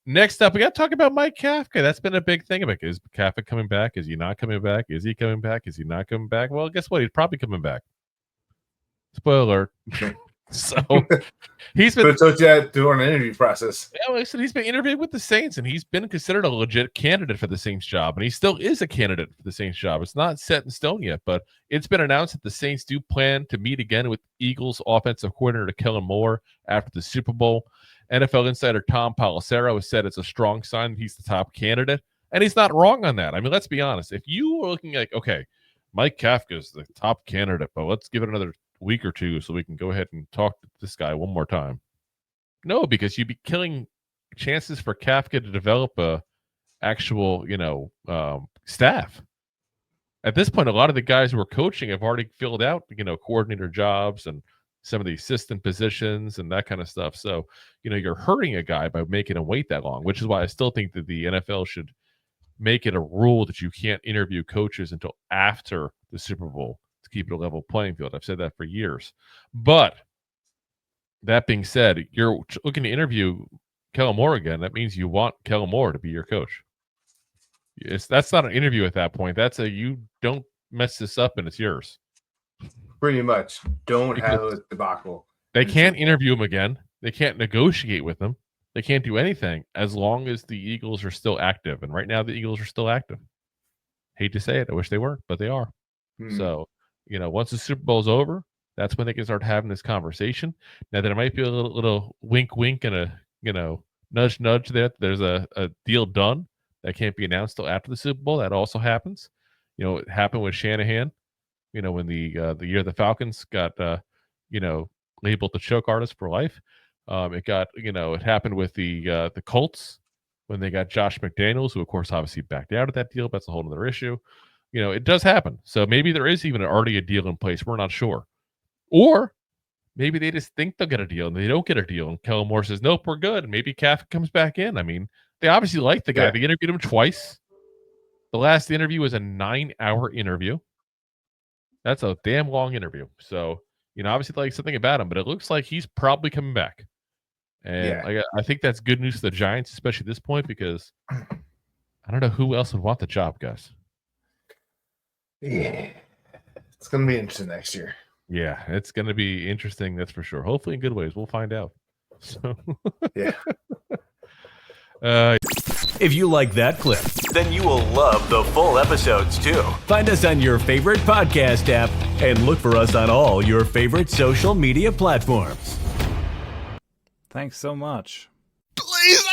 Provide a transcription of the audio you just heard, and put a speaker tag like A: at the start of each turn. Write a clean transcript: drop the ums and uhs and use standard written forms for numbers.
A: Next up, we got to talk about Mike Kafka. That's been a big thing. About is Kafka coming back? Is he not coming back? Is he coming back? Is he not coming back? Well, guess what? He's probably coming back. Spoiler. So he's been
B: during an interview process.
A: Yeah, listen, he's been interviewed with the Saints, and he's been considered a legit candidate for the Saints job, and he still is a candidate for the Saints job. It's not set in stone yet, but it's been announced that the Saints do plan to meet again with Eagles offensive coordinator Kellen Moore after the Super Bowl. NFL insider Tom Pelissero has said it's a strong sign that he's the top candidate, and he's not wrong on that. I mean, let's be honest. If you are looking like, okay, Mike Kafka is the top candidate, but let's give it another week or two so we can go ahead and talk to this guy one more time. No, because you'd be killing chances for Kafka to develop a actual, staff. At this point, a lot of the guys who are coaching have already filled out, coordinator jobs and some of the assistant positions and that kind of stuff. So, you're hurting a guy by making him wait that long, which is why I still think that the NFL should make it a rule that you can't interview coaches until after the Super Bowl to keep it a level playing field. I've said that for years. But that being said, you're looking to interview Kellen Moore again. That means you want Kellen Moore to be your coach. That's not an interview at that point. That's you don't mess this up and it's yours.
B: Pretty much. Don't have a debacle.
A: They can't interview him again. They can't negotiate with him. They can't do anything as long as the Eagles are still active. And right now the Eagles are still active. Hate to say it. I wish they weren't, but they are. So, once the Super Bowl is over, that's when they can start having this conversation. Now, there might be a little wink, wink, and a nudge, nudge. There's a deal done that can't be announced till after the Super Bowl. That also happens. It happened with Shanahan. When the year the Falcons got labeled the choke artist for life. It happened with the Colts when they got Josh McDaniels, who of course obviously backed out of that deal. But that's a whole other issue. It does happen. So maybe there is even already a deal in place. We're not sure. Or maybe they just think they'll get a deal and they don't get a deal. And Kellen Moore says, nope, we're good. And maybe Kafka comes back in. I mean, they obviously like the guy. Yeah. They interviewed him twice. The last interview was a 9-hour interview. That's a damn long interview. So, obviously they like something about him, but it looks like he's probably coming back. And I think that's good news to the Giants, especially at this point, because I don't know who else would want the job, guys.
B: Yeah. It's going to be interesting next year.
A: Yeah, it's going to be interesting, that's for sure. Hopefully in good ways. We'll find out. So,
B: yeah.
C: If you like that clip, then you will love the full episodes too. Find us on your favorite podcast app and look for us on all your favorite social media platforms.
D: Thanks so much.
E: Please,